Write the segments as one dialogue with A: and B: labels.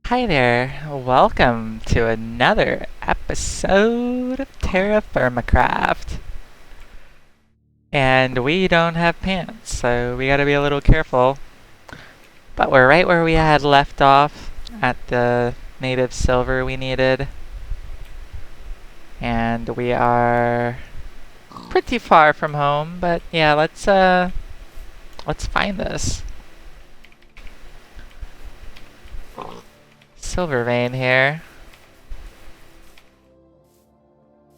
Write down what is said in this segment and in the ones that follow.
A: Hi there, welcome to another episode of TerraFirmaCraft. And we don't have pants, so we gotta be a little careful. But we're right where we had left off at the native silver we needed. And we are pretty far from home, but yeah, let's find this. Silver vein here.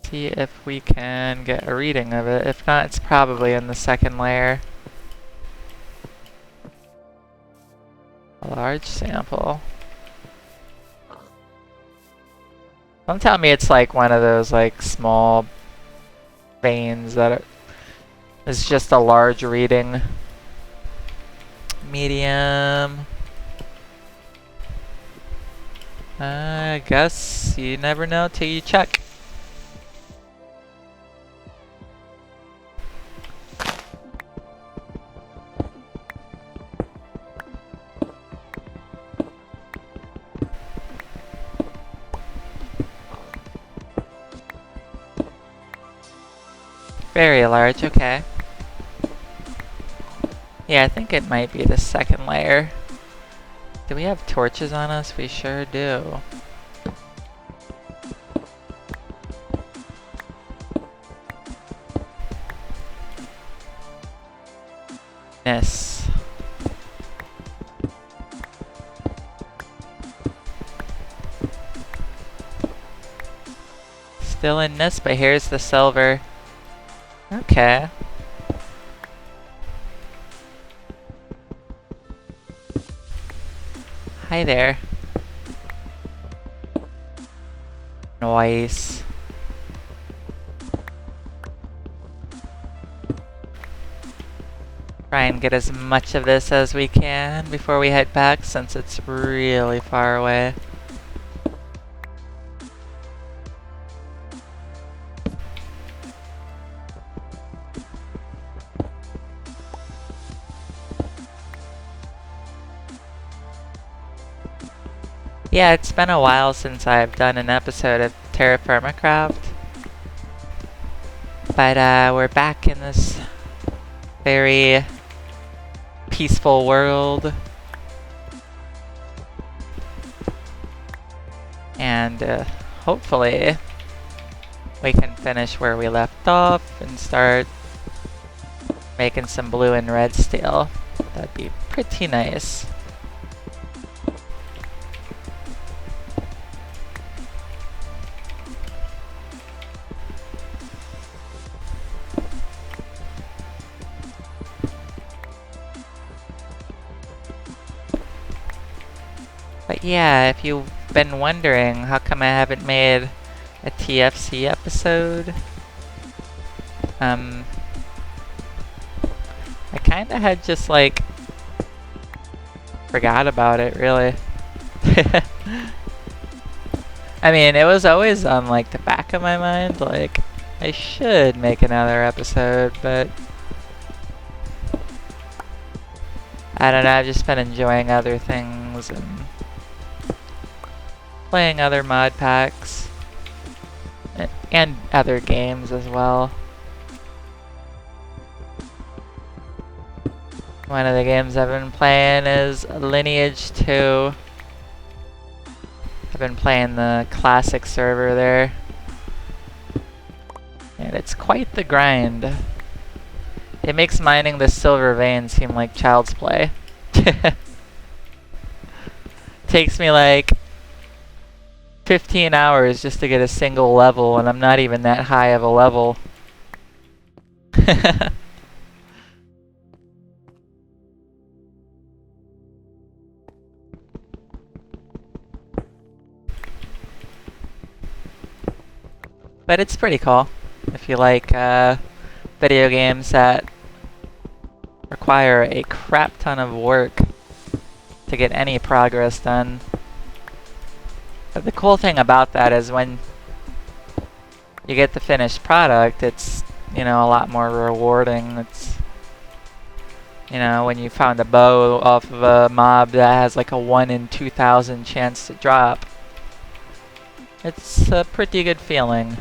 A: See if we can get a reading of it. If not, it's probably in the second layer. A large sample. Don't tell me it's like one of those like small veins that is just a large reading. Medium. I guess you never know till you check. Very large, okay. Yeah, I think it might be the second layer. Do we have torches on us? We sure do. Yes. Still in this, but here's the silver. Okay. Hi there. Nice. Try and get as much of this as we can before we head back, since it's really far away. Yeah, it's been a while since I've done an episode of TerraFirmaCraft. But we're back in this very peaceful world. And hopefully we can finish where we left off and start making some blue and red steel. That'd be pretty nice. But yeah, if you've been wondering how come I haven't made a TFC episode, I kinda had just like forgot about it, really. I mean, it was always on like the back of my mind, like I should make another episode, but I don't know, I've just been enjoying other things and playing other mod packs and other games as well. One of the games I've been playing is Lineage 2. I've been playing the classic server there. And it's quite the grind. It makes mining the silver vein seem like child's play. Takes me like 15 hours just to get a single level, and I'm not even that high of a level. But it's pretty cool if you like video games that require a crap ton of work to get any progress done. But the cool thing about that is when you get the finished product, it's, you know, a lot more rewarding. You know, when you found a bow off of a mob that has like a 1 in 2,000 chance to drop. It's a pretty good feeling.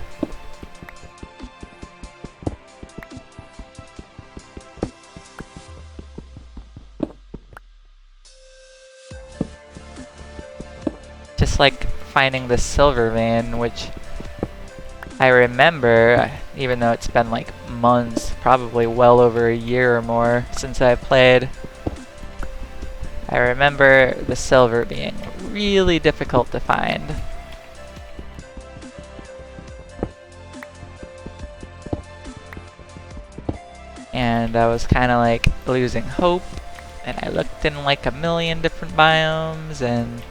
A: Just like finding the silver vein, which I remember, even though it's been like months, probably well over a year or more since I've played. I remember the silver being really difficult to find. And I was kind of like losing hope, and I looked in like a million different biomes, and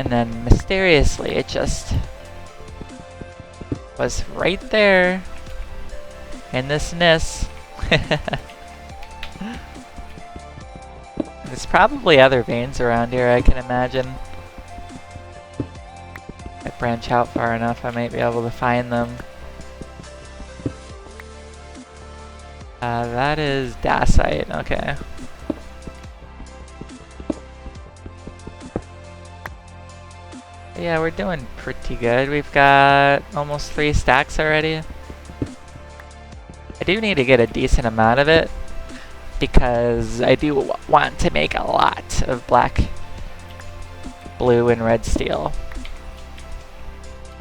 A: then mysteriously it just was right there in this Nis. There's probably other veins around here, I can imagine. If I branch out far enough, I might be able to find them. That is dacite, okay. Yeah, we're doing pretty good. We've got almost 3 stacks already. I do need to get a decent amount of it, because I do want to make a lot of black, blue, and red steel.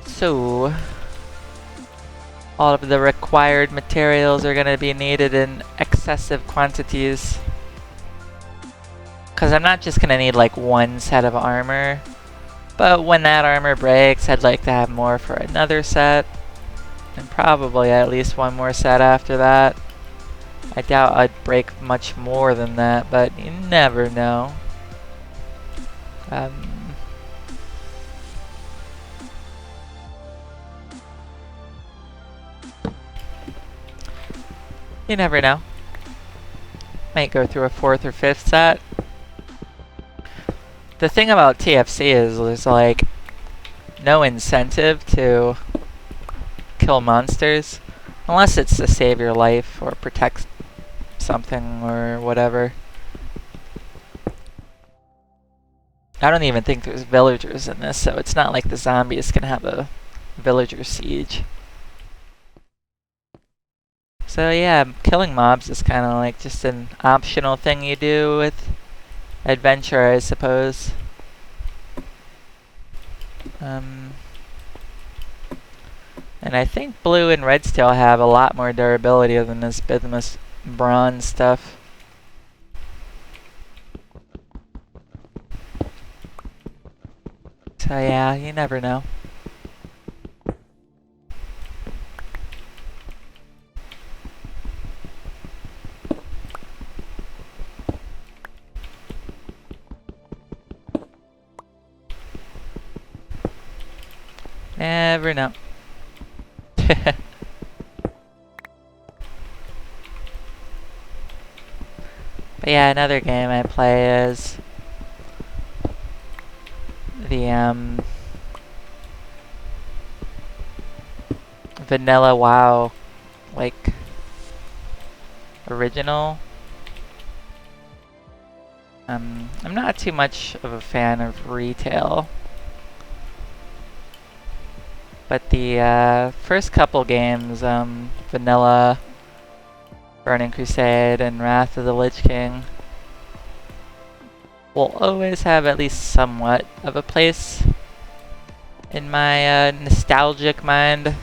A: So, all of the required materials are going to be needed in excessive quantities. Because I'm not just going to need like 1 set of armor, but when that armor breaks, I'd like to have more for another set, and probably at least 1 more set after that. I doubt I'd break much more than that, but you never know. You never know. Might go through a 4th or 5th set. The thing about TFC is there's like no incentive to kill monsters unless it's to save your life or protect something or whatever. I don't even think there's villagers in this, so it's not like the zombies can have a villager siege. So yeah, killing mobs is kind of like just an optional thing you do with adventure, I suppose. And I think blue and red steel have a lot more durability than this Bismuth bronze stuff. So yeah, you never know. Never know. But yeah, another game I play is the vanilla WoW, like original. I'm not too much of a fan of retail, but the first couple games, vanilla, Burning Crusade, and Wrath of the Lich King, will always have at least somewhat of a place in my nostalgic mind.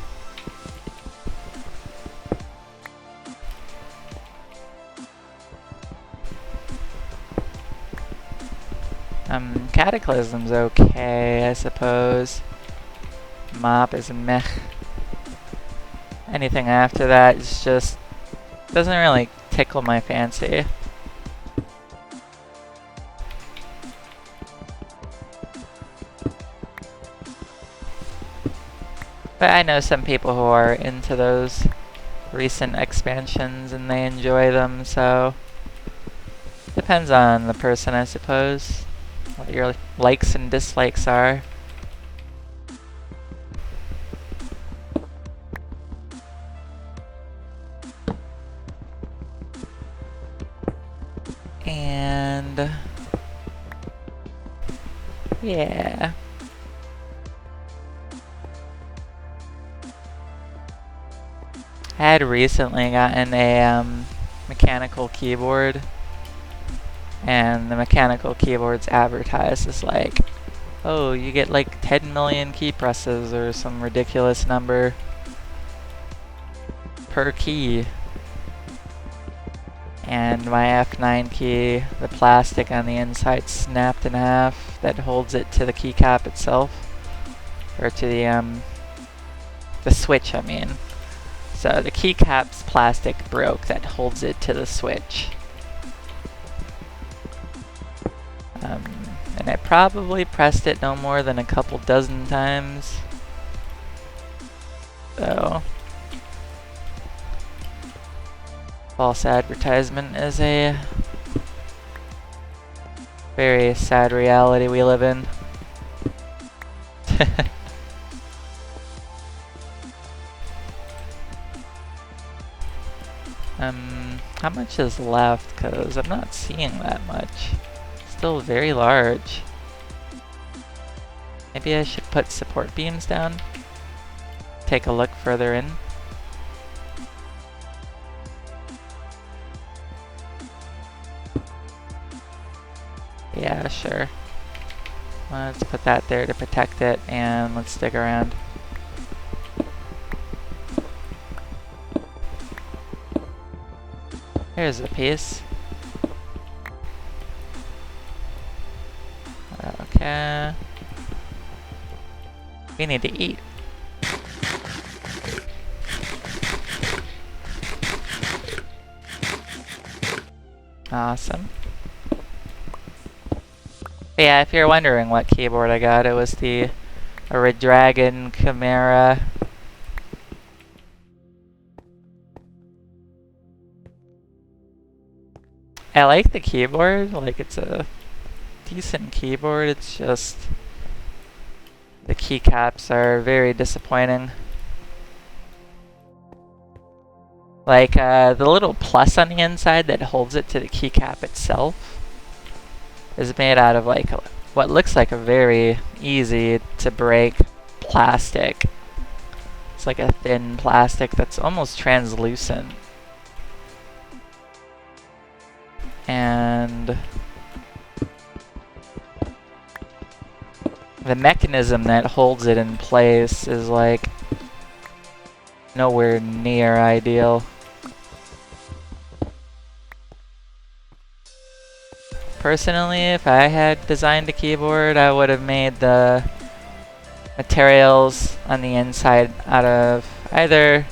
A: Cataclysm's okay, I suppose. Mop is meh. Anything after that is just doesn't really tickle my fancy. But I know some people who are into those recent expansions and they enjoy them, so depends on the person, I suppose, what your likes and dislikes are. Yeah. I had recently gotten a mechanical keyboard, and the mechanical keyboard's advertised as like, oh, you get like 10 million key presses or some ridiculous number per key. And my F9 key, the plastic on the inside snapped in half that holds it to the keycap itself, or to the switch, I mean. So the keycap's plastic broke that holds it to the switch. And I probably pressed it no more than a couple dozen times. So false advertisement is a very sad reality we live in. How much is left? Because I'm not seeing that much. Still very large. Maybe I should put support beams down. Take a look further in. Yeah, sure. Let's put that there to protect it, and let's dig around. Here's a piece. Okay. We need to eat. Awesome. But yeah, if you're wondering what keyboard I got, it was the Redragon Chimera. I like the keyboard, like it's a decent keyboard, it's just the keycaps are very disappointing. Like the little plus on the inside that holds it to the keycap itself is made out of like what looks like a very easy to break plastic. It's like a thin plastic that's almost translucent. And the mechanism that holds it in place is like nowhere near ideal. Personally, if I had designed a keyboard, I would have made the materials on the inside out of either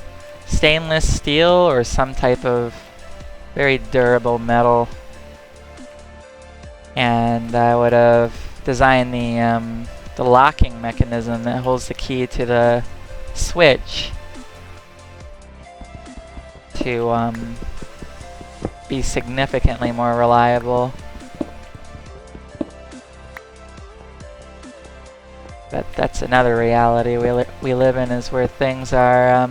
A: stainless steel or some type of very durable metal. And I would have designed the locking mechanism that holds the key to the switch to be significantly more reliable. But that's another reality we live in, is where things are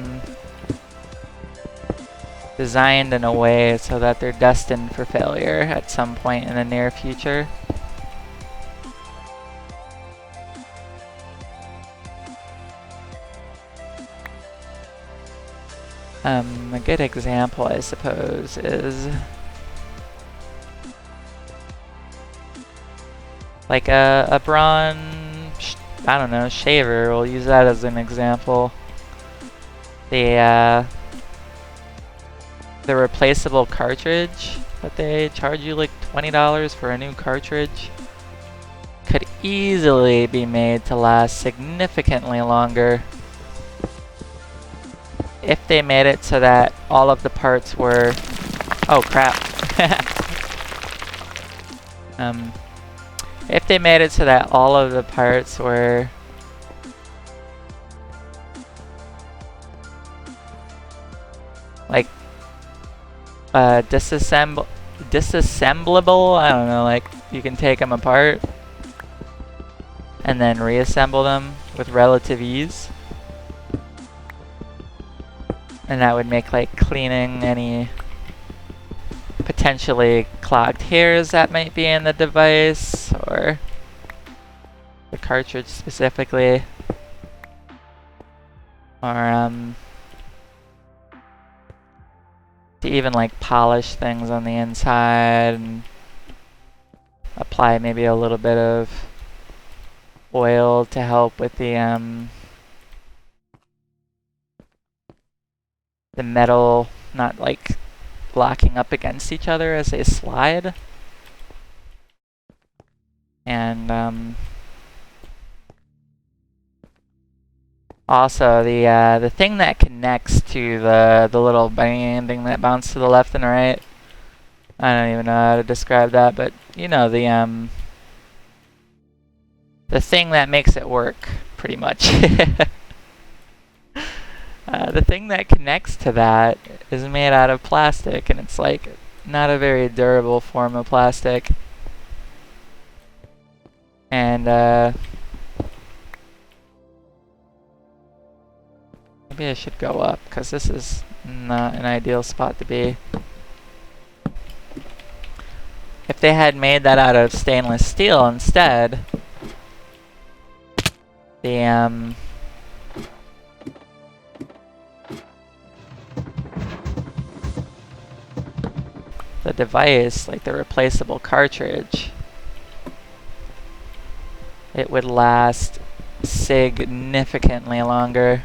A: designed in a way so that they're destined for failure at some point in the near future. A good example, I suppose, is like a I don't know, shaver. We'll use that as an example. The replaceable cartridge that they charge you like $20 for a new cartridge could easily be made to last significantly longer if they made it so that all of the parts were... Oh crap. If they made it so that all of the parts were like disassemblable, I don't know, like you can take them apart and then reassemble them with relative ease. And that would make like cleaning any potentially clogged hairs that might be in the device, or the cartridge specifically, or to even like polish things on the inside and apply maybe a little bit of oil to help with the metal not like locking up against each other as they slide. And also the thing that connects to the little banding that bounces to the left and right. I don't even know how to describe that, but you know, the thing that makes it work, pretty much. The thing that connects to that is made out of plastic, and it's like not a very durable form of plastic. And maybe I should go up, because this is not an ideal spot to be. If they had made that out of stainless steel instead, the device, like the replaceable cartridge, it would last significantly longer.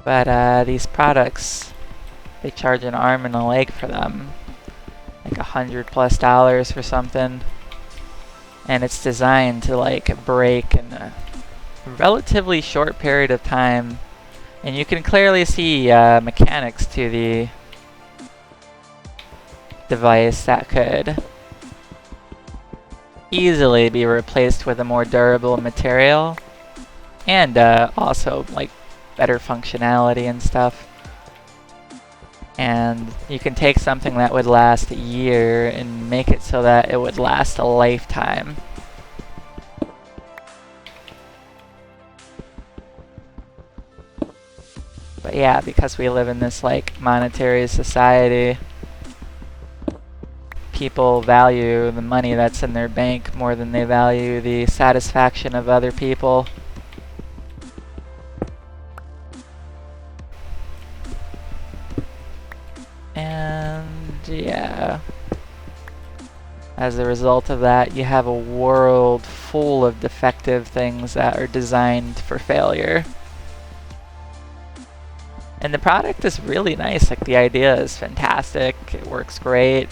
A: But these products, they charge an arm and a leg for them, like $100+ for something, and it's designed to like break in a relatively short period of time, and you can clearly see mechanics to the device that could easily be replaced with a more durable material, and also like better functionality and stuff. And you can take something that would last a year and make it so that it would last a lifetime. But yeah, because we live in this like monetary society, people value the money that's in their bank more than they value the satisfaction of other people. And yeah, as a result of that, you have a world full of defective things that are designed for failure. And the product is really nice, like the idea is fantastic, it works great.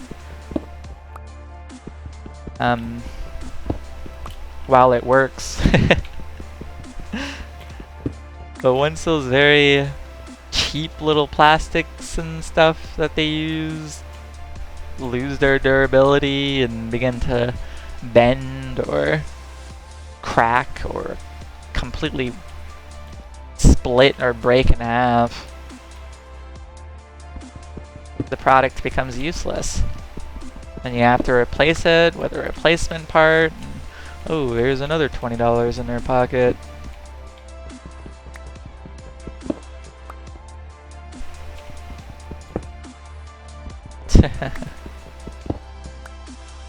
A: While it works. But once those very cheap little plastics and stuff that they use lose their durability and begin to bend or crack or completely split or break in half, the product becomes useless. And you have to replace it with a replacement part. And, oh, here's another $20 in their pocket.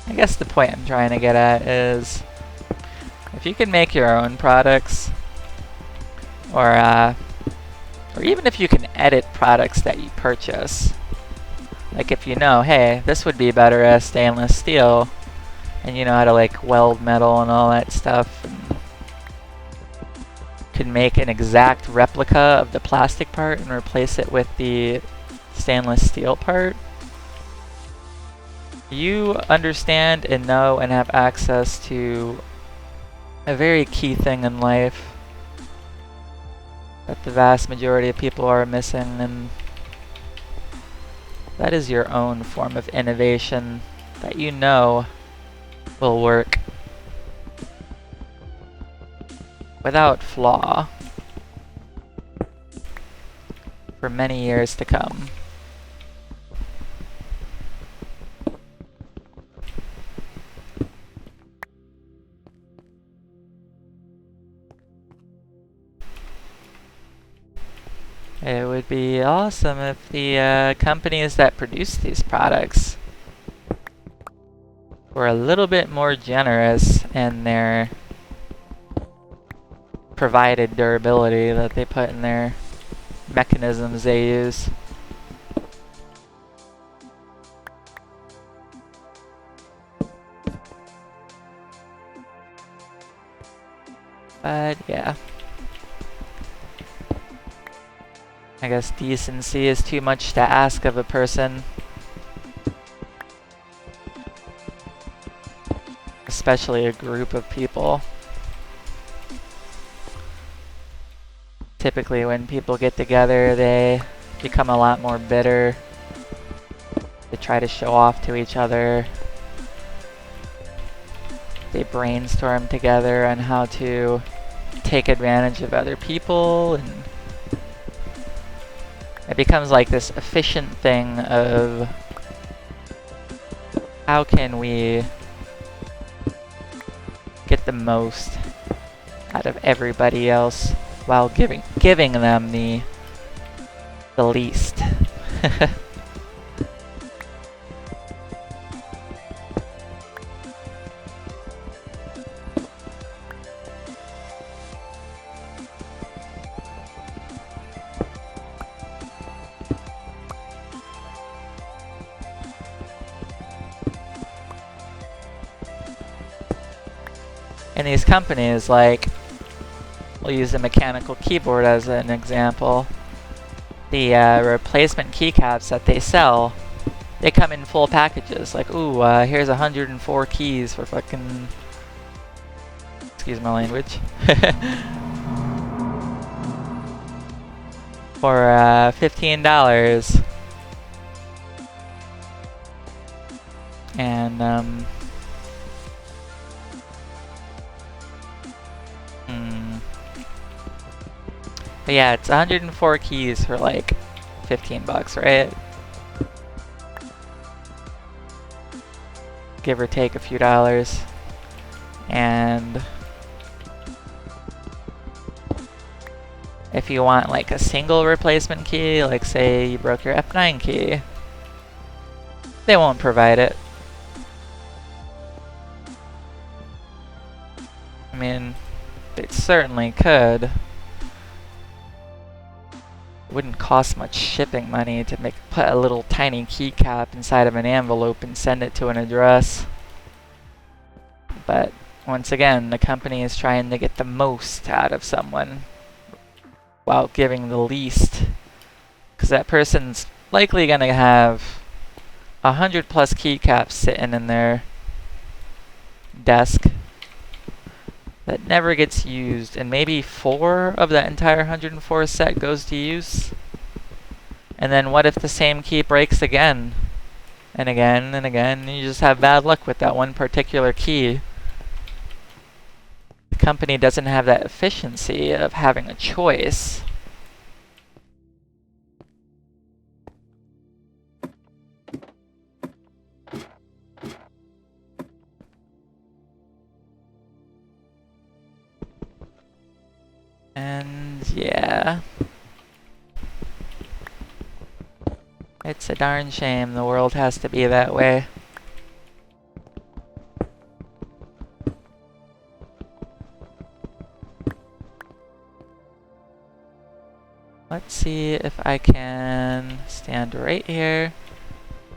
A: I guess the point I'm trying to get at is, if you can make your own products, or even if you can edit products that you purchase, like if you know, hey, this would be better as stainless steel, and you know how to like weld metal and all that stuff, and can make an exact replica of the plastic part and replace it with the stainless steel part, you understand and know and have access to a very key thing in life that the vast majority of people are missing, and that is your own form of innovation that you know will work without flaw for many years to come. It would would be awesome if the companies that produce these products were a little bit more generous in their provided durability that they put in their mechanisms they use. But yeah. I guess decency is too much to ask of a person. Especially a group of people. Typically when people get together, they become a lot more bitter. They try to show off to each other. They brainstorm together on how to take advantage of other people, and it becomes like this efficient thing of how can we get the most out of everybody else while giving them the least. And these companies, like, we'll use the mechanical keyboard as an example. The replacement keycaps that they sell, they come in full packages. Like, ooh, here's 104 keys for fucking... Excuse my language. For $15. And, but yeah, it's 104 keys for like 15 bucks, right? Give or take a few dollars. And if you want like a single replacement key, like say you broke your F9 key, they won't provide it. I mean, they certainly could. Wouldn't cost much shipping money to put a little tiny keycap inside of an envelope and send it to an address. But once again, the company is trying to get the most out of someone while giving the least, because that person's likely gonna have 100+ keycaps sitting in their desk that never gets used, and maybe 4 of that entire 104 set goes to use. And then what if the same key breaks again and again and again, and you just have bad luck with that one particular key? The company doesn't have that efficiency of having a choice. And yeah, it's a darn shame the world has to be that way. Let's see if I can stand right here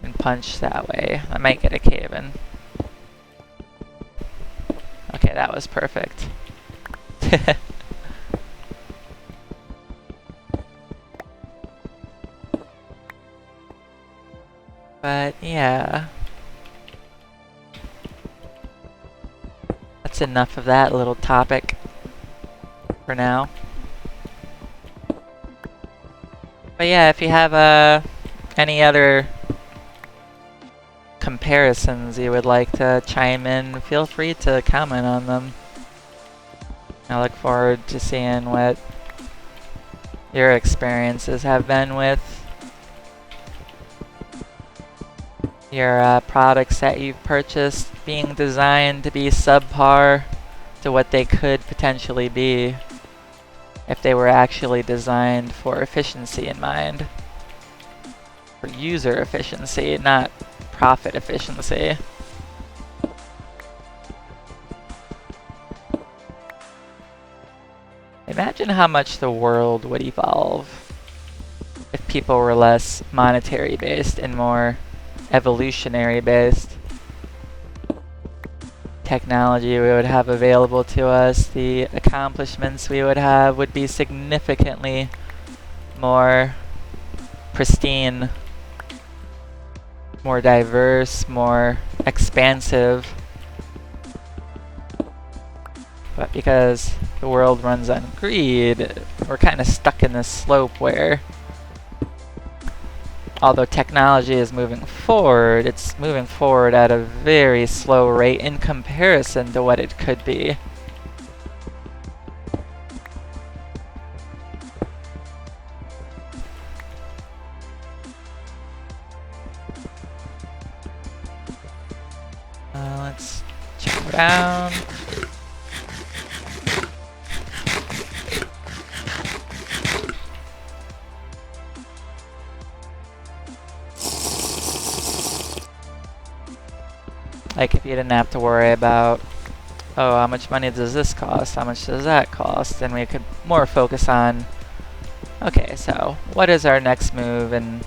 A: and punch that way. I might get a cave in. Okay, that was perfect. But yeah, that's enough of that little topic for now. But yeah, if you have any other comparisons you would like to chime in, feel free to comment on them. I look forward to seeing what your experiences have been with your products that you've purchased being designed to be subpar to what they could potentially be. if they were actually designed for efficiency in mind. For user efficiency, not profit efficiency. Imagine how much the world would evolve if people were less monetary based and more evolutionary based. Technology we would have available to us, the accomplishments we would have would be significantly more pristine, more diverse, more expansive. But because the world runs on greed, we're kind of stuck in this slope where, although technology is moving forward, it's moving forward at a very slow rate in comparison to what it could be. Let's check around. Like if you didn't have to worry about, oh, how much money does this cost? How much does that cost? Then we could more focus on, okay, so what is our next move and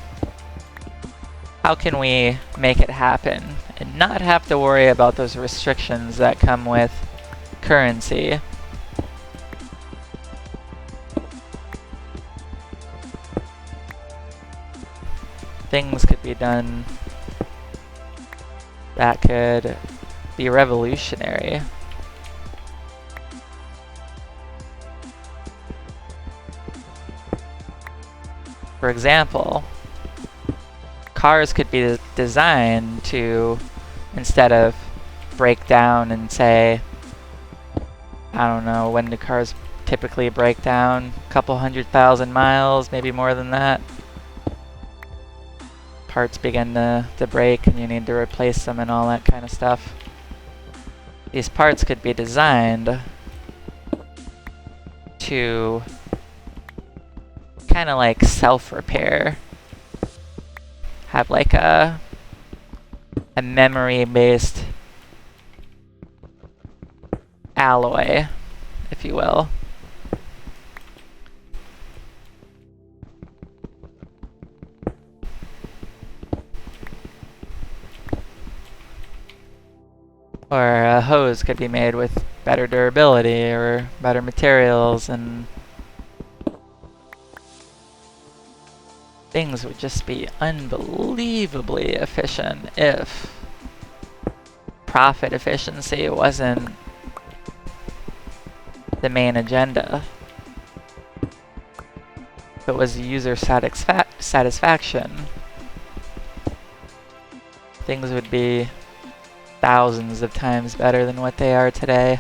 A: how can we make it happen? And not have to worry about those restrictions that come with currency. Things could be done that could be revolutionary. For example, cars could be designed to, instead of break down and say, I don't know, when do cars typically break down? A couple 100,000 miles, maybe more than that. Parts begin to break and you need to replace them and all that kind of stuff. These parts could be designed to kind of like self-repair. Have like a memory-based alloy, if you will. Or a hose could be made with better durability or better materials, and things would just be unbelievably efficient if profit efficiency wasn't the main agenda. If it was user satisfaction, things would be thousands of times better than what they are today.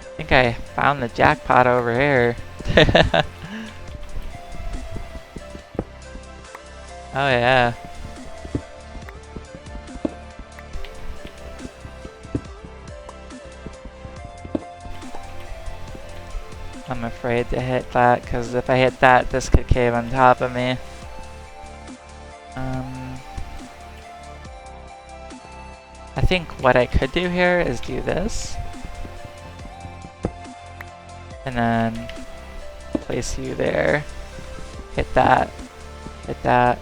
A: I think I found the jackpot over here. Oh yeah. I'm afraid to hit that, because if I hit that, this could cave on top of me. I think what I could do here is do this. And then place you there. Hit that. Hit that.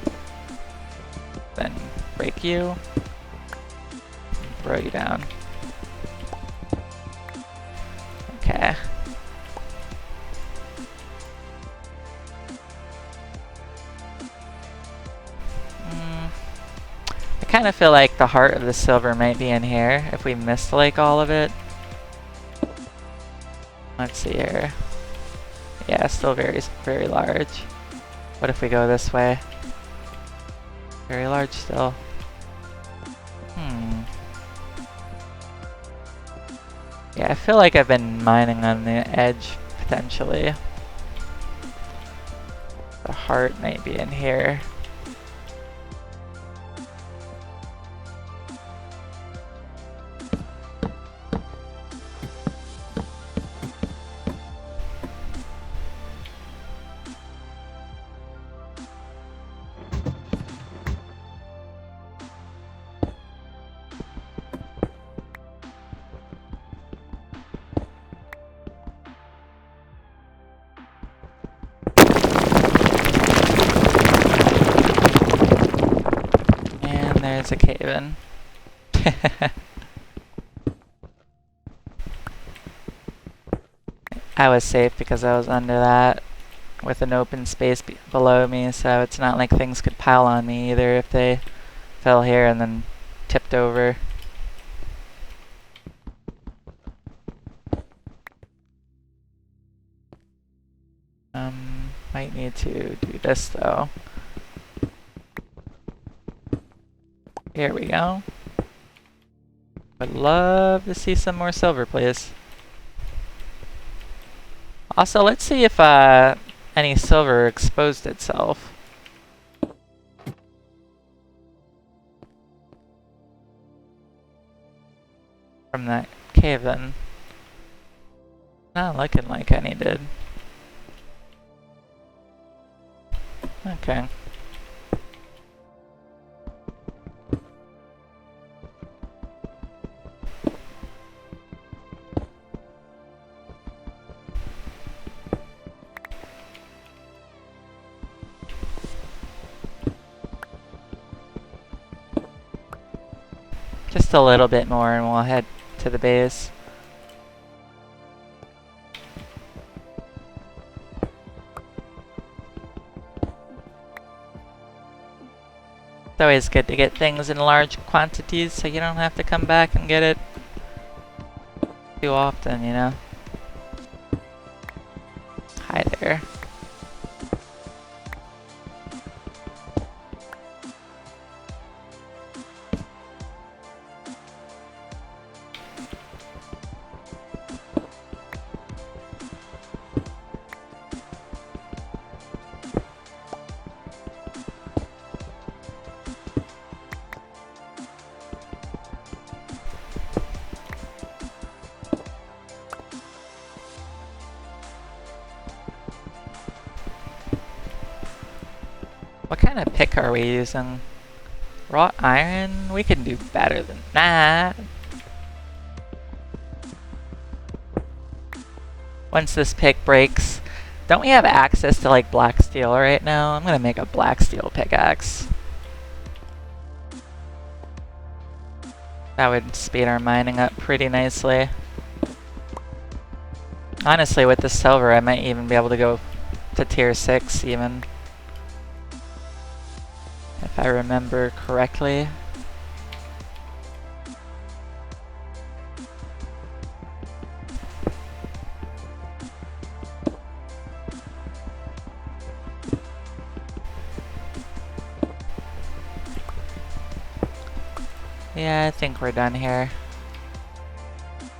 A: Then break you. And throw you down. Okay. I kind of feel like the heart of the silver might be in here if we missed like all of it. Let's see here. Yeah, still very, very large. What if we go this way? Very large still. Yeah, I feel like I've been mining on the edge, potentially. The heart might be in here. There's a cave-in. I was safe because I was under that with an open space below me, so it's not like things could pile on me either if they fell here and then tipped over. Might need to do this though. Here we go. Would love to see some more silver, please. Also, let's see if any silver exposed itself. From that cave-in. Not looking like any did. Okay. Just a little bit more and we'll head to the base. It's always good to get things in large quantities so you don't have to come back and get it too often, you know? Hi there. What kind of pick are we using? Wrought iron? We can do better than that. Once this pick breaks, don't we have access to like black steel right now? I'm gonna make a black steel pickaxe. That would speed our mining up pretty nicely. Honestly, with the silver, I might even be able to go to tier 6 even. If I remember correctly. Yeah, I think we're done here.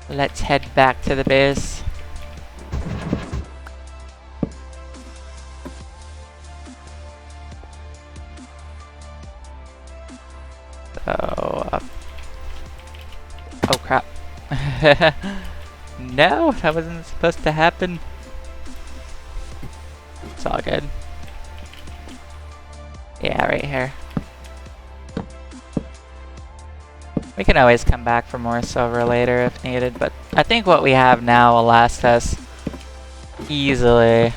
A: Let's head back to the base. Oh crap. No, that wasn't supposed to happen. It's all good. Yeah, right here. We can always come back for more silver later if needed, but I think what we have now will last us easily.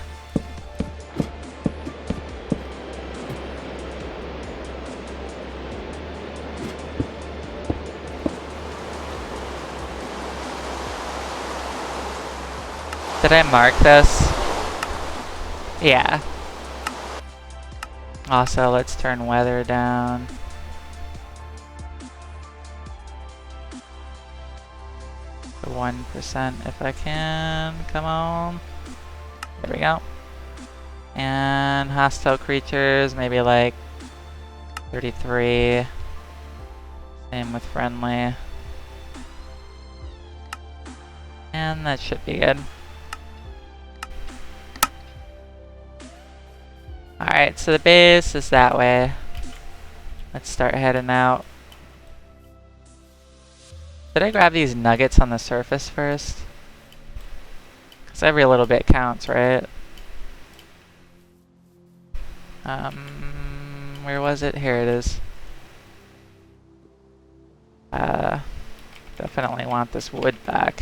A: Did I mark this? Yeah. Also, let's turn weather down. To 1% if I can. Come on. There we go. And hostile creatures, maybe like 33. Same with friendly. And that should be good. Alright, so the base is that way. Let's start heading out. Did I grab these nuggets on the surface first? Because every little bit counts, right? Where was it? Here it is. Definitely want this wood back.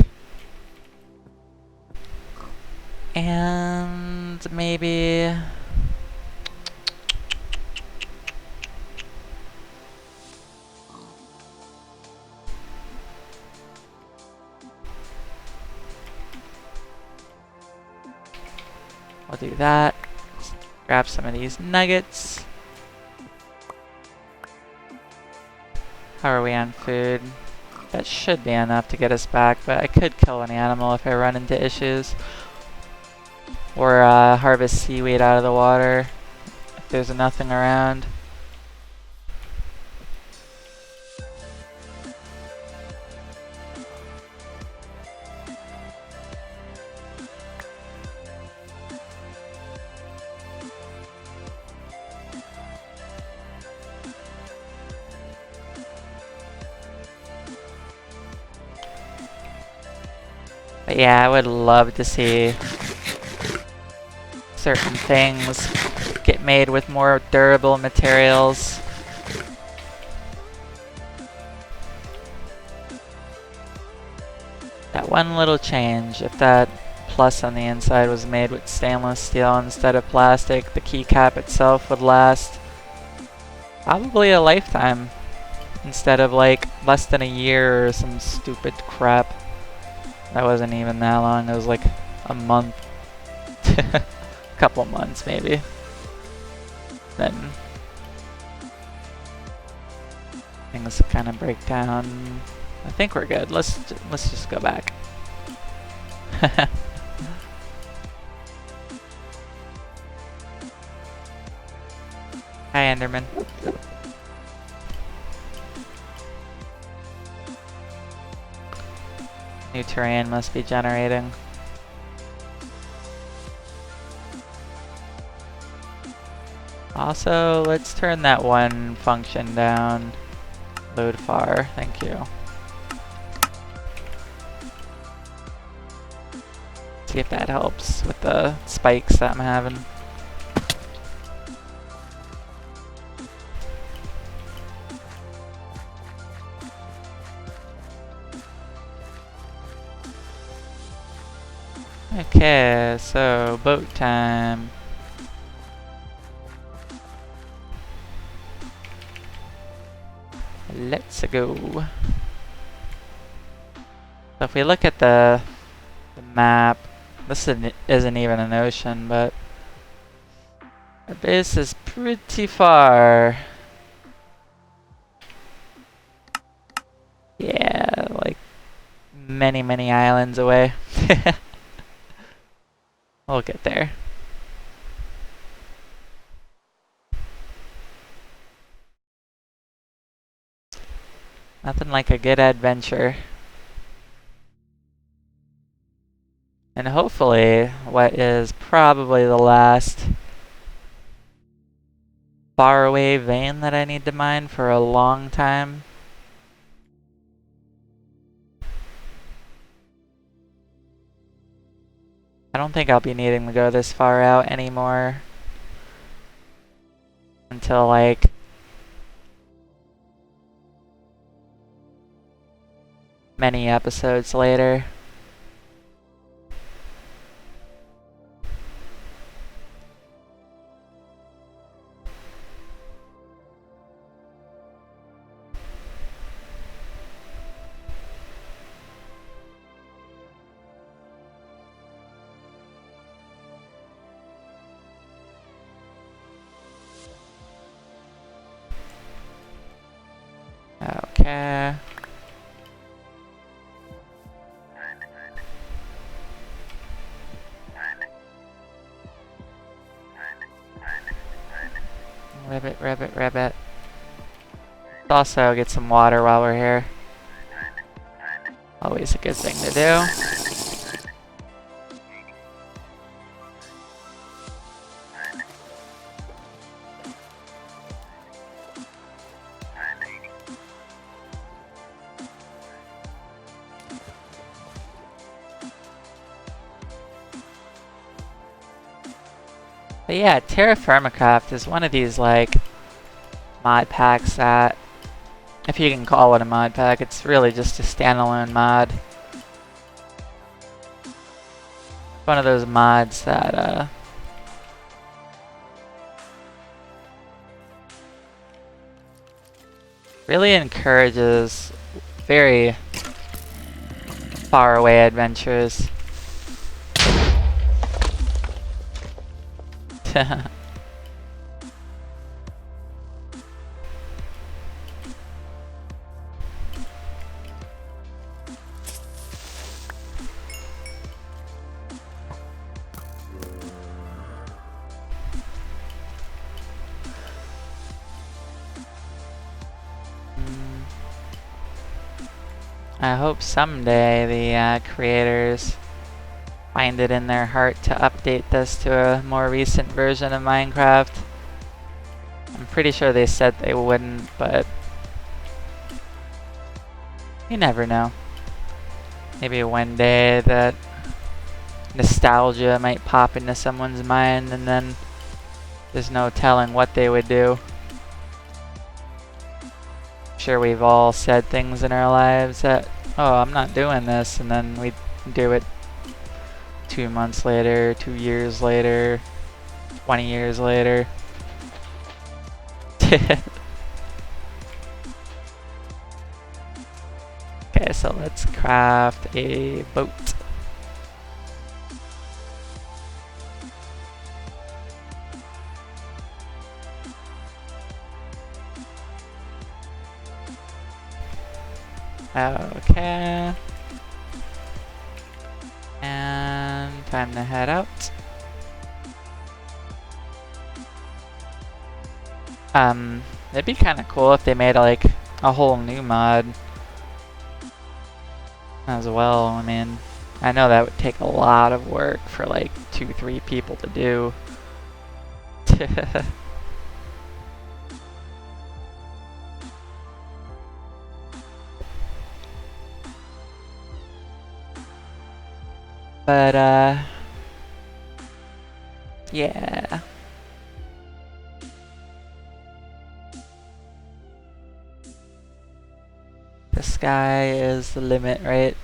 A: And maybe... we'll do that. Grab some of these nuggets. How are we on food? That should be enough to get us back, but I could kill an animal if I run into issues. Or harvest seaweed out of the water if there's nothing around. But yeah, I would love to see certain things get made with more durable materials. That one little change, if that plus on the inside was made with stainless steel instead of plastic, the keycap itself would last probably a lifetime instead of like less than a year or some stupid crap. That wasn't even that long, it was like a month. Couple months maybe. Then things kind of break down. I think we're good. Let's just go back. Hi, Enderman. New terrain must be generating. Also, let's turn that one function down. Load far, thank you. See if that helps with the spikes that I'm having. Okay, so boat time. Let's go. So if we look at the map, this isn't even an ocean, but our base is pretty far. Yeah, like many, many islands away. We'll get there. Nothing like a good adventure. And hopefully, what is probably the last faraway vein that I need to mine for a long time. I don't think I'll be needing to go this far out anymore. Until like... many episodes later. Okay. Rabbit, rabbit, rabbit. also get some water while we're here. Always a good thing to do. But yeah, TerraFirmaCraft is one of these like mod packs that, if you can call it a mod pack, it's really just a standalone mod. One of those mods that really encourages very far away adventures. I hope someday the creators find it in their heart to update this to a more recent version of Minecraft. I'm pretty sure they said they wouldn't, but you never know. Maybe one day that nostalgia might pop into someone's mind and then there's no telling what they would do. I'm sure we've all said things in our lives that, oh, I'm not doing this, and then we do it 2 months later, 2 years later, 20 years later. Okay, so let's craft a boat. Okay. And time to head out. It'd be kind of cool if they made like a whole new mod as well. I mean, I know that would take a lot of work for like 2-3 people to do. But yeah. The sky is the limit, right?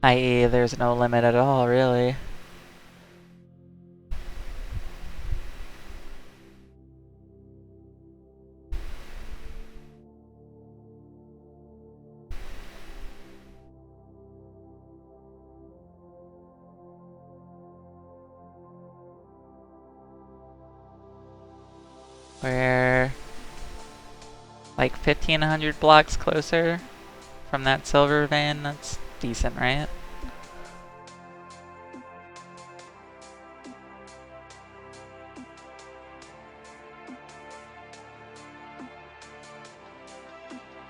A: I.e., there's no limit at all, really. We're like 1,500 blocks closer from that silver vein. That's decent, right?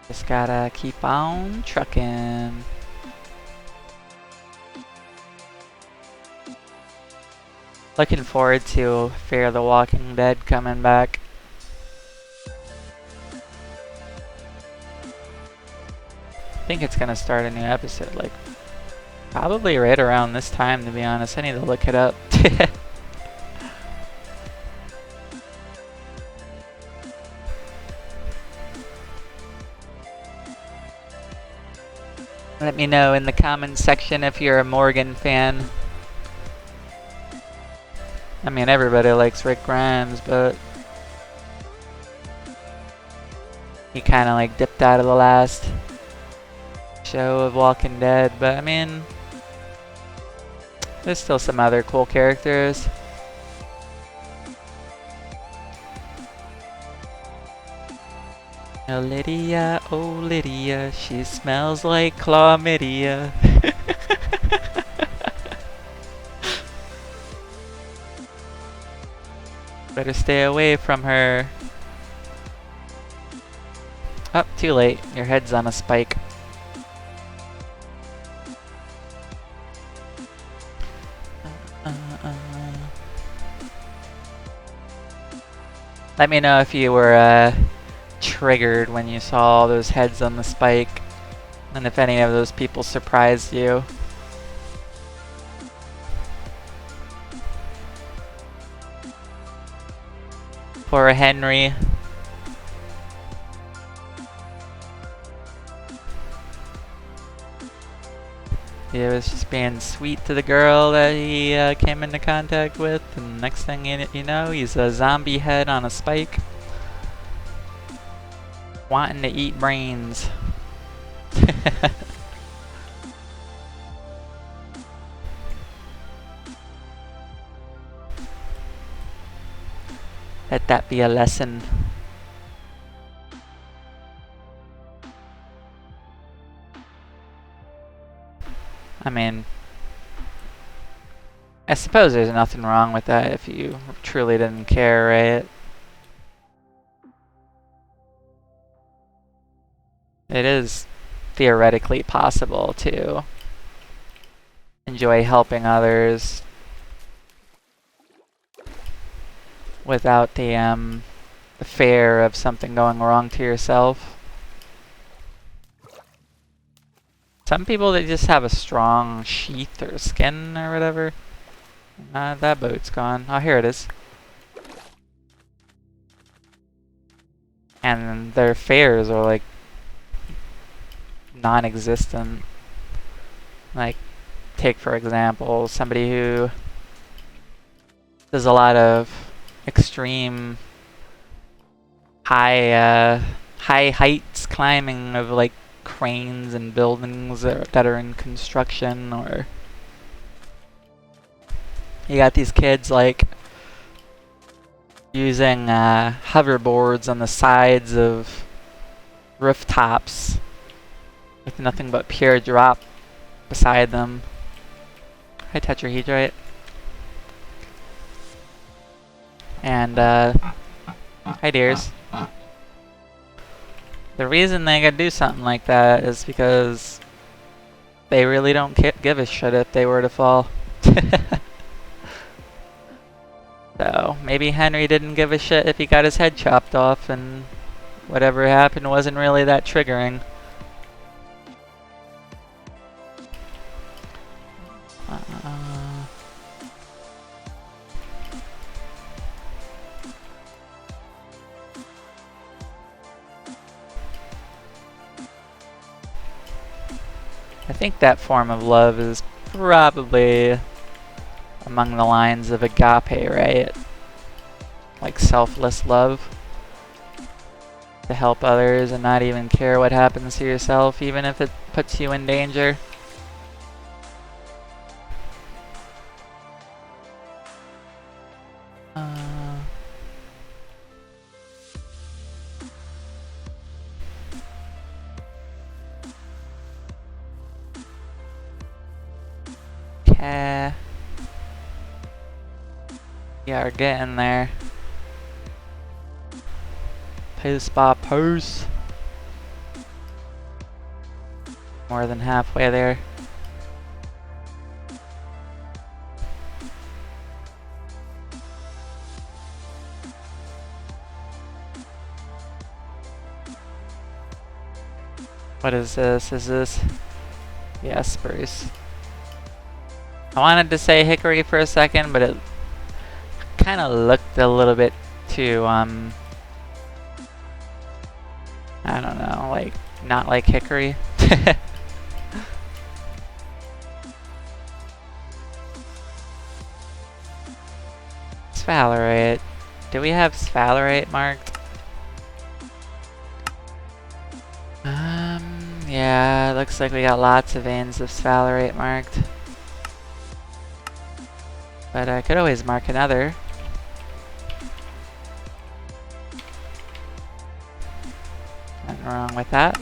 A: Just gotta keep on trucking. Looking forward to Fear the Walking Dead coming back. I think it's gonna start a new episode, like, probably right around this time, to be honest. I need to look it up. Let me know in the comments section if you're a Morgan fan. I mean, everybody likes Rick Grimes, but he kind of like dipped out of the last show of Walking Dead, but I mean, there's still some other cool characters. Oh Lydia, she smells like chlamydia. Better stay away from her. Oh, too late. Your head's on a spike. Let me know if you were triggered when you saw all those heads on the spike, and if any of those people surprised you. Poor Henry. He was just being sweet to the girl that he came into contact with, and next thing you know, he's a zombie head on a spike. Wanting to eat brains. Let that be a lesson. I mean, I suppose there's nothing wrong with that if you truly didn't care, right? It is theoretically possible to enjoy helping others without the fear of something going wrong to yourself. Some people, they just have a strong sheath or skin or whatever. That boat's gone. Oh, here it is. And their fears are like non-existent. Like, take for example, somebody who does a lot of extreme high heights climbing of like cranes and buildings that are in construction, or you got these kids like using hoverboards on the sides of rooftops with nothing but pure drop beside them. Hi, Tetrahedrite. And hi, dears. The reason they could do something like that is because they really don't give a shit if they were to fall. So, maybe Henry didn't give a shit if he got his head chopped off, and whatever happened wasn't really that triggering. I think that form of love is probably among the lines of agape, right? Like selfless love. To help others and not even care what happens to yourself, even if it puts you in danger. Okay. Yeah, we're getting there. Post by post. More than halfway there. What is this? Is this? Yes, spruce. I wanted to say hickory for a second, but it kind of looked a little bit too, I don't know, like, not like hickory. Sphalerite. Do we have sphalerite marked? Yeah, looks like we got lots of veins of sphalerite marked. But I could always mark another. Nothing wrong with that.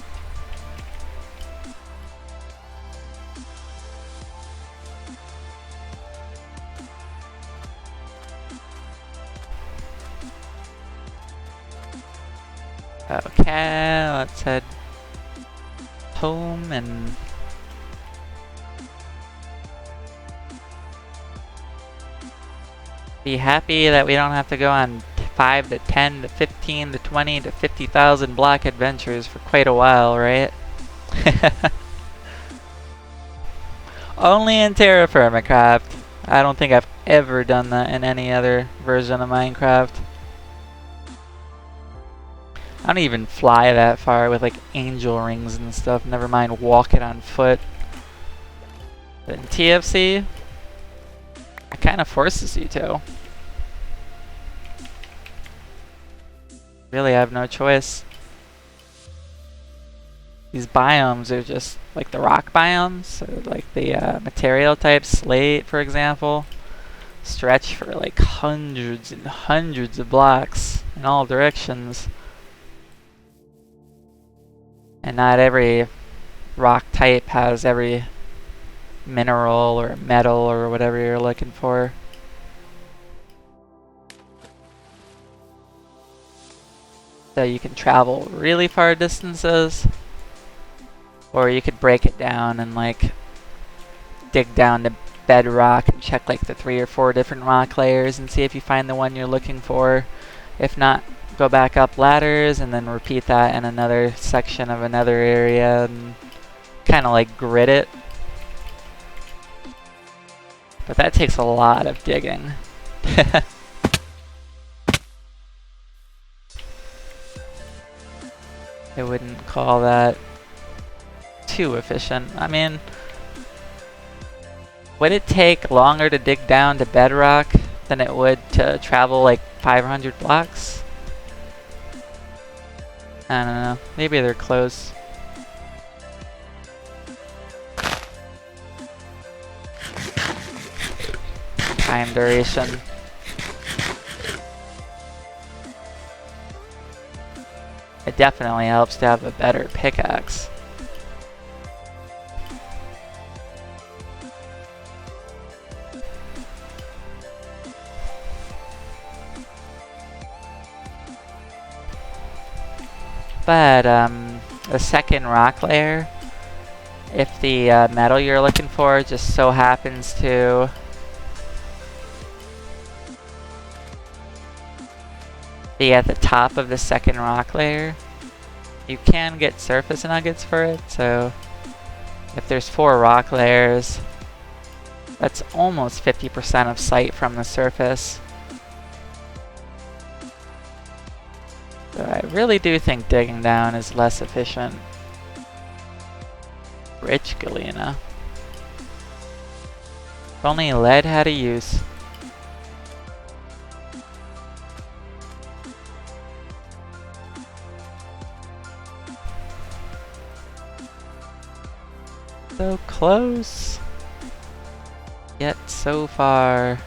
A: Yeah, let's head home and be happy that we don't have to go on 5 to 10 to 15 to 20 to 50,000 block adventures for quite a while, right? Only in TerraFirmaCraft. I don't think I've ever done that in any other version of Minecraft. I don't even fly that far with like angel rings and stuff, never mind walking on foot. But in TFC, it kind of forces you to. Really have no choice. These biomes are just like the rock biomes, so like the material type, slate for example, stretch for like hundreds and hundreds of blocks in all directions. And not every rock type has every mineral or metal or whatever you're looking for. So you can travel really far distances, or you could break it down and like dig down to bedrock and check like the 3 or 4 different rock layers and see if you find the one you're looking for. If not, go back up ladders and then repeat that in another section of another area and kind of like grid it. But that takes a lot of digging. I wouldn't call that too efficient. I mean, would it take longer to dig down to bedrock than it would to travel like 500 blocks? I don't know. Maybe they're close. Time duration. It definitely helps to have a better pickaxe. But the second rock layer, if the metal you're looking for just so happens to be at the top of the second rock layer, you can get surface nuggets for it. So if there's 4 rock layers, that's almost 50% of sight from the surface. So I really do think digging down is less efficient. Rich Galena. If only lead had a use. So close, yet so far.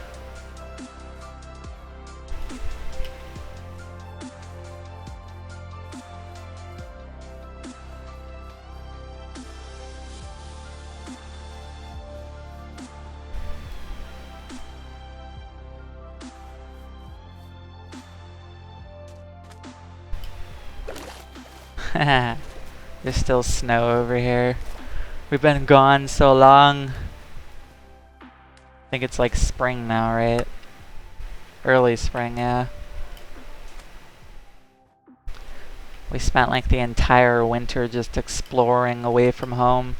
A: There's still snow over here. We've been gone so long. I think it's like spring now, right? Early spring, yeah. We spent like the entire winter just exploring away from home.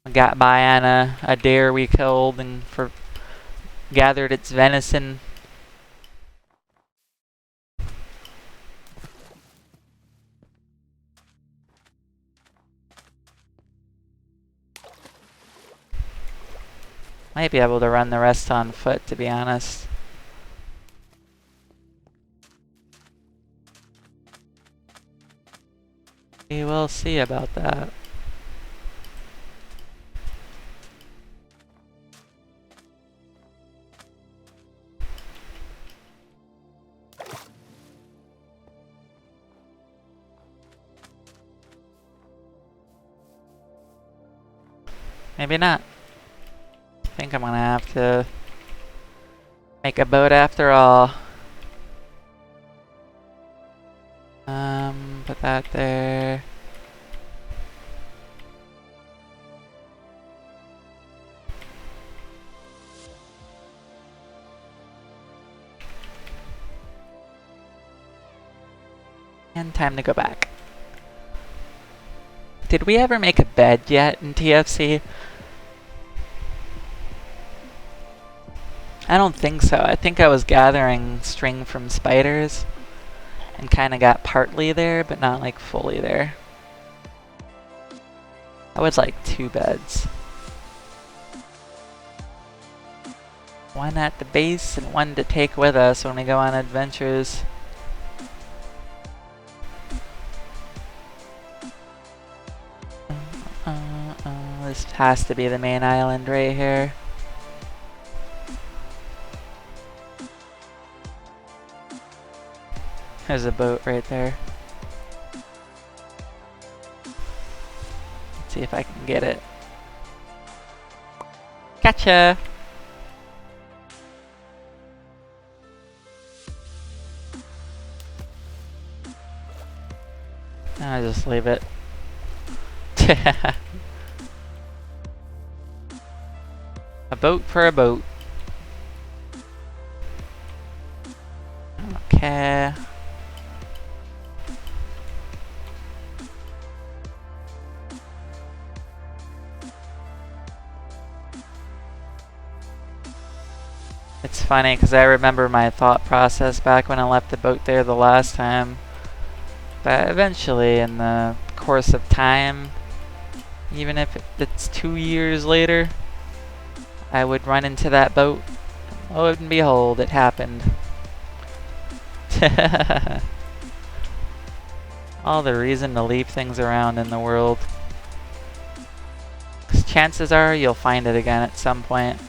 A: We got by on a deer we killed and gathered its venison. Might be able to run the rest on foot, to be honest. We will see about that. Maybe not. I think I'm gonna have to make a boat after all. put that there. And time to go back. Did we ever make a bed yet in TFC? I don't think so. I think I was gathering string from spiders and kind of got partly there, but not like fully there. I would like 2 beds. One at the base and one to take with us when we go on adventures. This has to be the main island right here. There's a boat right there. Let's see if I can get it. Gotcha! I'll just leave it. A boat for a boat. Okay. It's funny because I remember my thought process back when I left the boat there the last time. But eventually, in the course of time, even if it's 2 years later, I would run into that boat. Lo and behold, it happened. All the reason to leave things around in the world. 'Cause chances are you'll find it again at some point.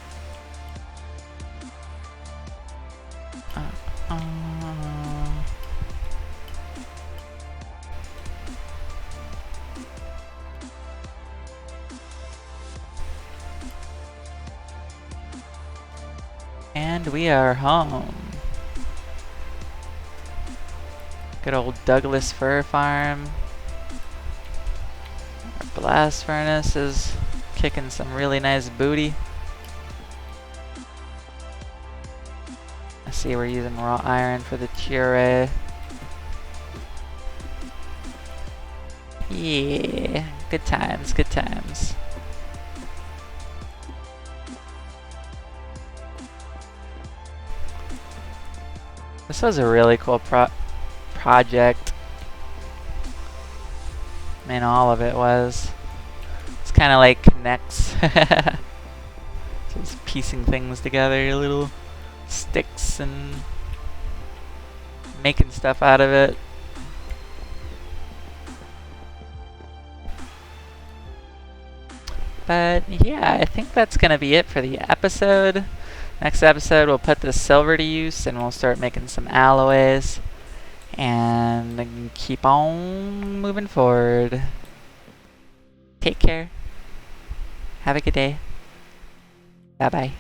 A: And we are home. Good old Douglas Fir Farm. Our blast furnace is kicking some really nice booty. I see we're using raw iron for the TRA. Yeah, good times, good times. This was a really cool project. I mean, all of it was. It's kind of like connects. Just piecing things together, little sticks and making stuff out of it. But yeah, I think that's gonna be it for the episode. Next episode, we'll put the silver to use and we'll start making some alloys and keep on moving forward. Take care. Have a good day. Bye bye.